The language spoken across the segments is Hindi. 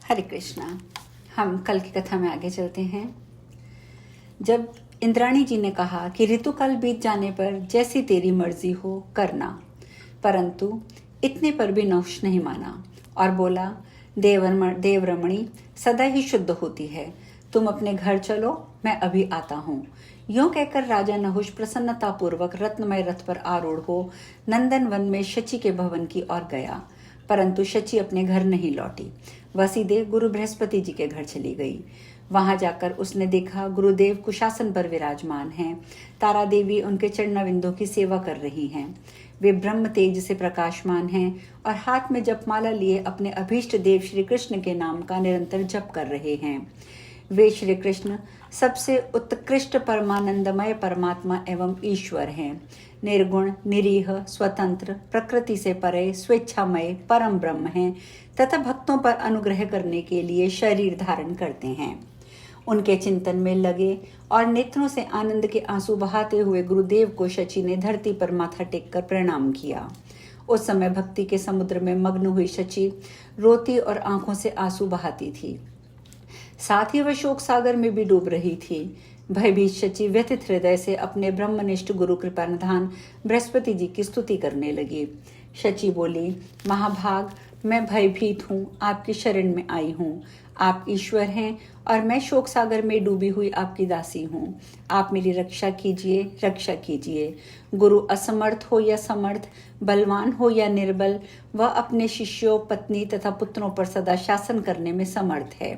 हरे कृष्णा। हम कल की कथा में आगे चलते हैं। जब इंद्राणी जी ने कहा कि ऋतुकाल बीत जाने पर जैसी तेरी मर्जी हो करना, परंतु इतने पर भी नहुष नहीं माना और बोला, देवरमणि सदा ही शुद्ध होती है, तुम अपने घर चलो, मैं अभी आता हूँ। यूं कहकर राजा नहुष प्रसन्नता पूर्वक रत्नमय रथ पर आरूढ़ हो नंदन वन में शची के भवन की ओर गया, परंतु शची अपने घर नहीं लौटी। वह सीधे गुरु बृहस्पति जी के घर चली गई। वहां जाकर उसने देखा गुरुदेव कुशासन पर विराजमान हैं। तारा देवी उनके चरणाविंदों की सेवा कर रही हैं। वे ब्रह्म तेज से प्रकाशमान हैं और हाथ में जपमाला लिए अपने अभीष्ट देव श्री कृष्ण के नाम का निरंतर जप कर रहे हैं। वे श्री कृष्ण सबसे उत्कृष्ट परमानंदमय परमात्मा एवं ईश्वर हैं। निर्गुण, निरीह, स्वतंत्र, प्रकृति से परे, स्वेच्छामय परम ब्रह्म हैं तथा भक्तों पर अनुग्रह करने के लिए शरीर धारण करते हैं। उनके चिंतन में लगे और नेत्रों से आनंद के आंसू बहाते हुए गुरुदेव को शची ने धरती पर माथा टेककर प्रणाम किया। उस समय भक्ति के समुद्र में मग्न हुई शची रोती और आंखों से आंसू बहाती थी। साथ ही वह शोक सागर में भी डूब रही थी। भयभीत शची व्यथित हृदय से अपने ब्रह्मनिष्ठ गुरु कृपानिधान बृहस्पति जी की स्तुति करने लगी। शची बोली, महाभाग, मैं भयभीत हूँ, आपकी शरण में आई हूँ। आप ईश्वर हैं और मैं शोक सागर में डूबी हुई आपकी दासी हूँ। आप मेरी रक्षा कीजिए, रक्षा कीजिए। गुरु असमर्थ हो या समर्थ, बलवान हो या निर्बल, वह अपने शिष्यों, पत्नी तथा पुत्रों पर सदा शासन करने में समर्थ है।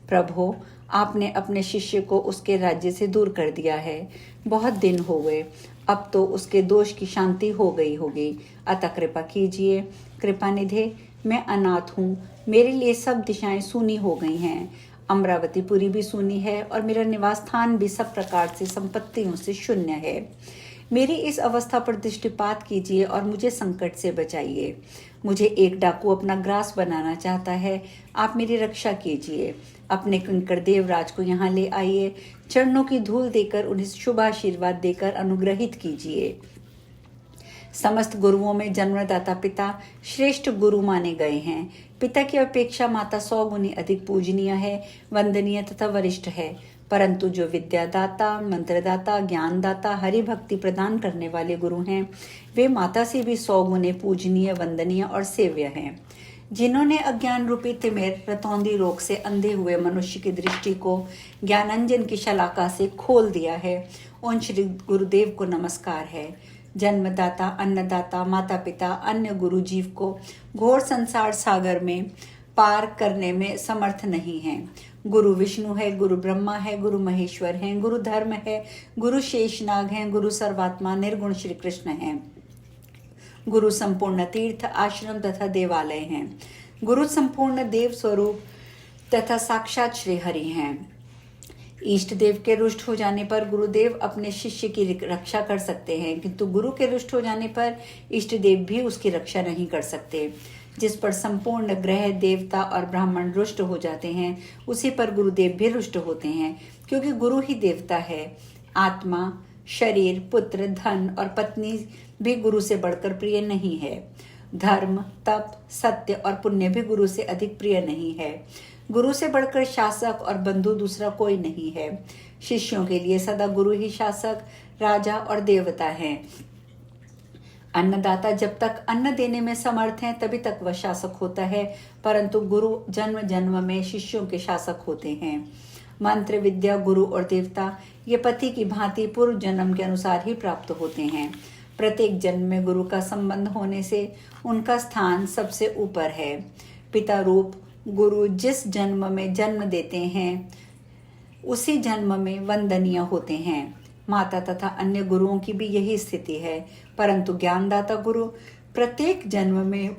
प्रभु, आपने अपने शिष्य को उसके राज्य से दूर कर दिया है। बहुत दिन हो गए, अब तो उसके दोष की शांति हो गई होगी, अतः कृपा कीजिए। कृपानिधे, मैं अनाथ हूँ, मेरे लिए सब दिशाएं सूनी हो गई हैं। अमरावतीपुरी भी सूनी है और मेरा निवास स्थान भी सब प्रकार से संपत्तियों से शून्य है। मेरी इस अवस्था पर दृष्टिपात कीजिए और मुझे संकट से बचाइए। मुझे एक डाकू अपना ग्रास बनाना चाहता है, आप मेरी रक्षा कीजिए। अपने किंकर देवराज को यहाँ ले आइए, चरणों की धूल देकर उन्हें शुभ आशीर्वाद देकर अनुग्रहित कीजिए। समस्त गुरुओं में जन्मदाता पिता श्रेष्ठ गुरु माने गए हैं। पिता की अपेक्षा माता 100 गुनी अधिक पूजनीय है, वंदनीय तथा वरिष्ठ है। परंतु जो विद्यादाता, मंत्रदाता, ज्ञानदाता, हरि भक्ति प्रदान करने वाले गुरु हैं, वे माता से भी 100 गुने पूजनीय, वंदनीय और सेव्य हैं। जिन्होंने अज्ञान रूपी तिमिर रतौंधी रोग से अंधे हुए मनुष्य की दृष्टि को ज्ञानांजन की शलाका से खोल दिया है, उन श्री गुरुदेव को नमस्कार है। जन्मदाता, अन्नदाता, माता पिता, अन्य गुरु जीव को घोर संसार सागर में पार करने में समर्थ नहीं है। गुरु विष्णु है, गुरु ब्रह्मा है, गुरु महेश्वर हैं, गुरु धर्म है, गुरु शेषनाग हैं, गुरु सर्वात्मा निर्गुण श्री कृष्ण हैं। गुरु संपूर्ण तीर्थ, आश्रम तथा देवालय हैं। गुरु संपूर्ण देव स्वरूप तथा साक्षात श्री हरि हैं। इष्ट देव के रुष्ट हो जाने पर गुरुदेव अपने शिष्य की रक्षा कर सकते हैं, किंतु गुरु के रुष्ट हो जाने पर इष्ट देव भी उसकी रक्षा नहीं कर सकते। जिस पर संपूर्ण ग्रह, देवता और ब्राह्मण रुष्ट हो जाते हैं, उसी पर गुरुदेव भी रुष्ट होते हैं, क्योंकि गुरु ही देवता है। आत्मा, शरीर, पुत्र, धन और पत्नी भी गुरु से बढ़कर प्रिय नहीं है। धर्म, तप, सत्य और पुण्य भी गुरु से अधिक प्रिय नहीं है। गुरु से बढ़कर शासक और बंधु दूसरा कोई नहीं है। शिष्यों के लिए सदा गुरु ही शासक, राजा और देवता हैं। अन्नदाता जब तक अन्न देने में समर्थ हैं, तभी तक वह शासक होता है, परंतु गुरु जन्म जन्म में शिष्यों के शासक होते हैं। मंत्र, विद्या, गुरु और देवता ये पति की भांति पूर्व जन्म के अनुसार ही प्राप्त होते हैं। प्रत्येक जन्म में गुरु का संबंध होने से उनका स्थान सबसे ऊपर है। पिता रूप गुरु जिस जन्म में जन्म देते हैं, उसी जन्म में वंदनीय होते हैं। माता तथा अन्य गुरुओं की भी यही स्थिति है, परंतु ज्ञानदाता गुरु प्रत्येक जन्म में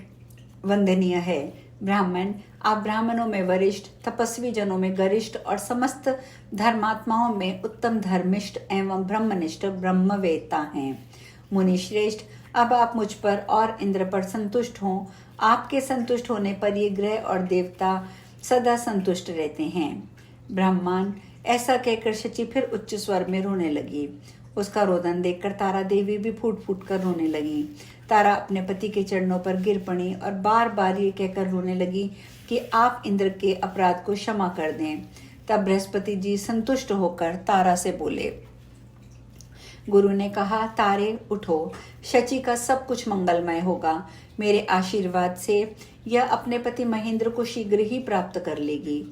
वंदनीय है। ब्राह्मण, आप ब्राह्मणों में वरिष्ठ, तपस्वी जनों में गरिष्ठ और समस्त धर्मात्माओं में उत्तम धर्मिष्ठ एवं ब्रह्मनिष्ठ ब्रह्मवेत्ता हैं। मुनि श्रेष्ठ, अब आप मुझ पर और इंद्र पर संतुष्ट हों। आपके संतुष्ट होने पर ये ग्रह और देवता सदा संतुष्ट रहते हैं। ब्राह्मण, ऐसा कहकर शची फिर उच्च स्वर में रोने लगी। उसका रोदन देखकर तारा देवी भी फूट फूट कर रोने लगी। तारा अपने पति के चरणों पर गिर पड़ी और बार बार ये कहकर रोने लगी कि आप इंद्र के अपराध को क्षमा कर दें। तब बृहस्पति जी संतुष्ट होकर तारा से बोले। गुरु ने कहा, तारे उठो, शची का सब कुछ मंगलमय होगा। मेरे आशीर्वाद से यह अपने पति महेंद्र को शीघ्र ही प्राप्त कर लेगी।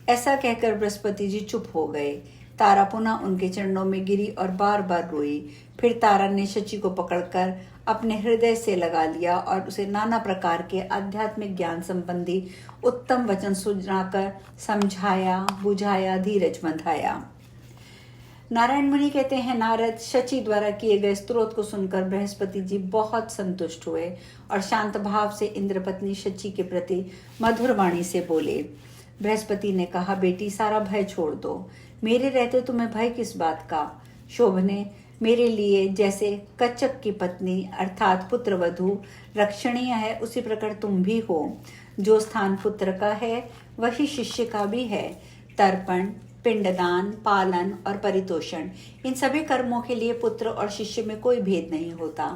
ऐसा कहकर बृहस्पति जी चुप हो गए। तारा पुनः उनके चरणों में गिरी और बार बार रोई। फिर तारा ने शची को पकड़कर अपने हृदय से लगा लिया और उसे नाना प्रकार के आध्यात्मिक ज्ञान संबंधी उत्तम वचन सुनाकर समझाया, बुझाया, धीरज बंधाया। नारायण मुनि कहते हैं, नारद शची द्वारा किए गए स्तोत्र को सुनकर बृहस्पति जी बहुत संतुष्ट हुए और शांत भाव से इंद्र पत्नी शची के प्रति मधुर वाणी से बोले। बृहस्पति ने कहा, बेटी सारा भय छोड़ दो। मेरे रहते तुम्हें भय किस बात का? शोभने मेरे लिए जैसे कच्चक की पत्नी अर्थात पुत्रवधू रक्षणीय है, उसी प्रकार तुम भी हो। जो स्थान पुत्र का है वही शिष्य का भी है। तर्पण, पिंडदान, पालन और परितोषण, इन सभी कर्मों के लिए पुत्र और शिष्य में कोई भेद नहीं होता।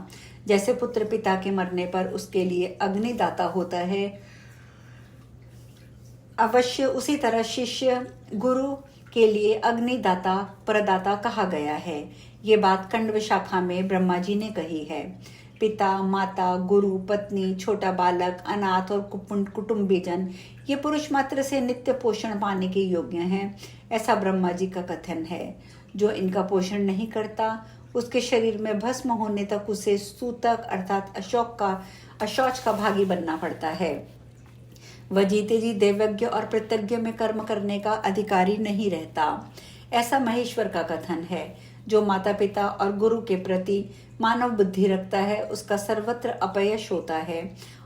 जैसे पुत्र पिता के मरने पर उसके लिए अग्निदाता होता है अवश्य, उसी तरह शिष्य गुरु के लिए अग्निदाता प्रदाता कहा गया है। ये बात कंडव शाखा में ब्रह्मा जी ने कही है। पिता, माता, गुरु, पत्नी, छोटा बालक, अनाथ और कुटुंबीजन ये पुरुष मात्र से नित्य पोषण पाने के योग्य हैं, ऐसा ब्रह्मा जी का कथन है। जो इनका पोषण नहीं करता उसके शरीर में भस्म होने तक उसे सूतक अर्थात अशौच का भागी बनना पड़ता है। वह जीते जी देवज्ञ और प्रत्यज्ञ में कर्म करने का अधिकारी नहीं रहता, ऐसा महेश्वर का कथन है। जो माता पिता और गुरु के प्रति मानव बुद्धि रखता है उसका सर्वत्र अपयश होता है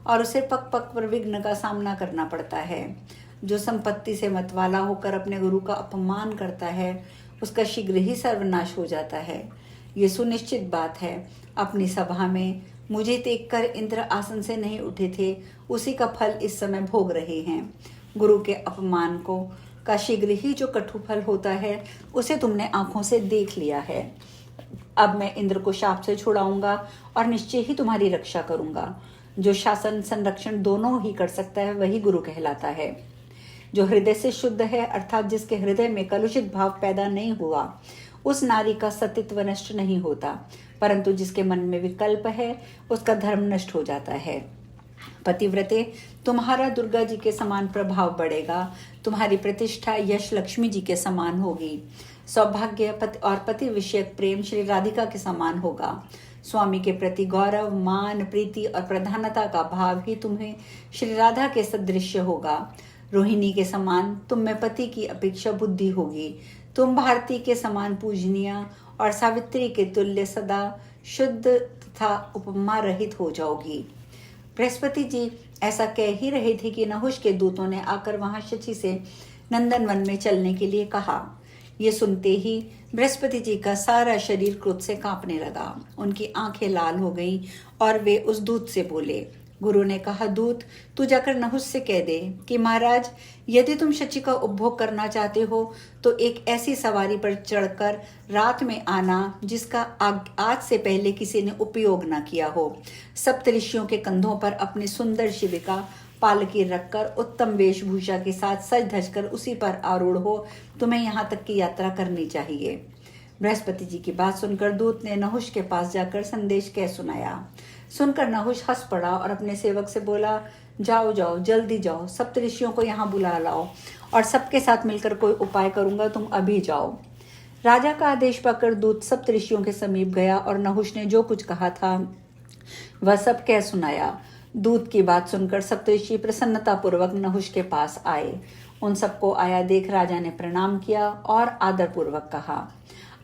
और उसे पग पग पर विघ्न का सामना करना पड़ता है। जो संपत्ति से मतवाला होकर अपने गुरु का अपमान करता है उसका शीघ्र ही सर्वनाश हो जाता है। ये सुनिश्चित बात है। अपनी सभा में मुझे देखकर इंद्र आसन से नहीं उठे थे, उसी का फल इस समय भोग रहे हैं। गुरु के अपमान का शीघ्र ही जो कटु फल होता है उसे तुमने आंखों से देख लिया है। अब मैं इंद्र को शाप से छुड़ाऊंगा और निश्चय ही तुम्हारी रक्षा करूंगा। जो शासन संरक्षण दोनों ही कर सकता है वही गुरु कहलाता है। जो हृदय से शुद्ध है अर्थात जिसके हृदय में कलुषित भाव पैदा नहीं हुआ, उस नारी का सतीत्व नष्ट नहीं होता, परंतु जिसके मन में विकल्प है उसका धर्म नष्ट हो जाता है। पतिव्रते, तुम्हारा दुर्गा जी के समान प्रभाव बढ़ेगा। तुम्हारी प्रतिष्ठा यश लक्ष्मी जी के समान होगी। सौभाग्य और पति विषयक प्रेम श्री राधिका के समान होगा। स्वामी के प्रति गौरव, मान, प्रीति और प्रधानता का भाव ही तुम्हें श्री राधा के सदृश होगा। रोहिणी के समान तुम में पति की अपेक्षा बुद्धि होगी। तुम भारती के समान पूजनीय और सावित्री के तुल्य सदा शुद्ध तथा उपमा रहित हो जाओगी। बृहस्पति जी ऐसा कह ही रहे थे कि नहुष के दूतों ने आकर वहां शची से नंदन वन में चलने के लिए कहा। ये सुनते ही बृहस्पति जी का सारा शरीर क्रोध से कांपने लगा। उनकी आंखें लाल हो गईं और वे उस दूत से बोले। गुरु ने कहा, दूत तू जाकर नहुष से कह दे कि महाराज, यदि तुम शची का उपभोग करना चाहते हो तो एक ऐसी सवारी पर चढ़कर रात में आना जिसका आज से पहले किसी ने उपयोग न किया हो। सप्तऋषियों के कंधों पर अपनी सुंदर शिविका पालकी रखकर उत्तम वेशभूषा के साथ सज धज कर उसी पर आरूढ़ हो। तुम्हें यहाँ तक की यात्रा करनी चाहिए। बृहस्पति जी की बात सुनकर दूत ने नहुष के पास जाकर संदेश कह सुनाया। सुनकर नहुष हंस पड़ा और अपने सेवक से बोला, जाओ जाओ, जल्दी जाओ, सप्तऋषियों को यहाँ बुला लाओ और सबके साथ मिलकर कोई उपाय करूंगा, तुम अभी जाओ। राजा का आदेश पाकर दूत सप्तऋषियों के समीप गया और नहुष ने जो कुछ कहा था वह सब कह सुनाया। दूत की बात सुनकर सप्तऋषि प्रसन्नता पूर्वक नहुष के पास आए। उन सबको आया देख राजा ने प्रणाम किया और आदर पूर्वक कहा,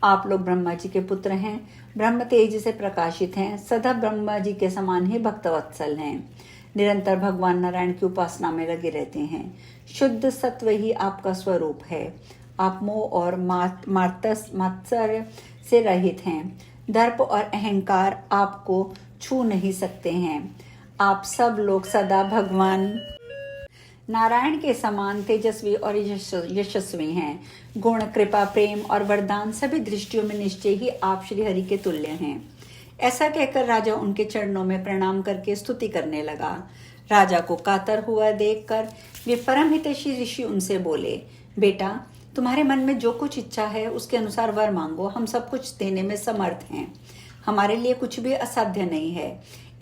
आप लोग ब्रह्मा जी के पुत्र हैं, ब्रह्म तेज से प्रकाशित हैं, सदा ब्रह्मा जी के समान ही भक्तवत्सल हैं, निरंतर भगवान नारायण की उपासना में लगे रहते हैं। शुद्ध सत्व ही आपका स्वरूप है। आप मोह और मात्सर्य से रहित हैं। दर्प और अहंकार आपको छू नहीं सकते हैं। आप सब लोग सदा भगवान नारायण के समान तेजस्वी और यशस्वी हैं। गुण, कृपा, प्रेम और वरदान सभी दृष्टियों में निश्चय ही आप श्री हरि के तुल्य हैं। ऐसा कहकर राजा उनके चरणों में प्रणाम करके स्तुति करने लगा। राजा को कातर हुआ देखकर वे परम हितैषी ऋषि उनसे बोले, बेटा, तुम्हारे मन में जो कुछ इच्छा है उसके अनुसार वर मांगो, हम सब कुछ देने में समर्थ हैं। हमारे लिए कुछ भी असाध्य नहीं है।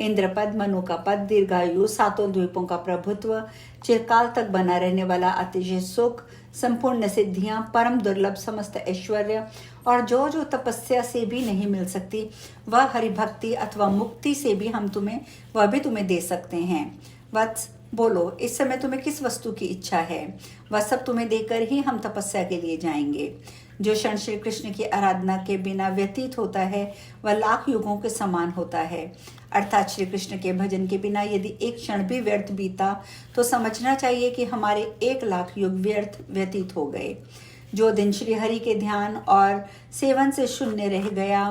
इंद्रपद, मनु का पद, दीर्घायु, सातों द्वीपों का प्रभुत्व, चिरकाल तक बना रहने वाला अतिशय सुख, संपूर्ण सिद्धियां, परम दुर्लभ समस्त ऐश्वर्य और जो जो तपस्या से भी नहीं मिल सकती वह हरिभक्ति अथवा मुक्ति से भी हम तुम्हें दे सकते हैं। वत्स, बोलो, इस समय तुम्हें किस वस्तु की इच्छा है? वह सब तुम्हें देकर ही हम तपस्या के लिए जाएंगे। जो क्षण श्री कृष्ण की आराधना के बिना व्यतीत होता है वह लाख युगों के समान होता है। अर्थात श्री कृष्ण के भजन के बिना यदि एक क्षण भी व्यर्थ बीता तो समझना चाहिए कि हमारे 1,00,000 युग व्यतीत हो गए। जो दिन श्री हरि के ध्यान और सेवन से शून्य रह गया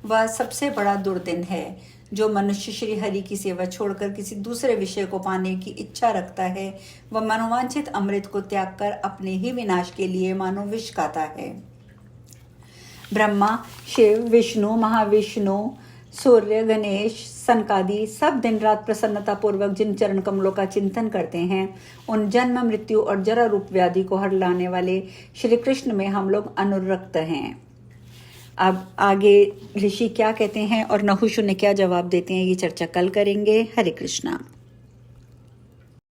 वह सबसे बड़ा दुर्दिन है। जो मनुष्य श्री हरि की सेवा छोड़कर किसी दूसरे विषय को पाने की इच्छा रखता है वह मनोवांछित अमृत को त्याग कर अपने ही विनाश के लिए मानो विष खाता है। ब्रह्मा, शिव, विष्णु, महाविष्णु, सूर्य, गणेश, सनकादि सब दिन रात प्रसन्नता पूर्वक जिन चरण कमलों का चिंतन करते हैं उन जन्म, मृत्यु और जरा रूप व्याधि को हर लाने वाले श्री कृष्ण में हम लोग अनुरक्त हैं। अब आगे ऋषि क्या कहते हैं और नहुष उन्हें क्या जवाब देते हैं ये चर्चा कल करेंगे। हरे कृष्णा।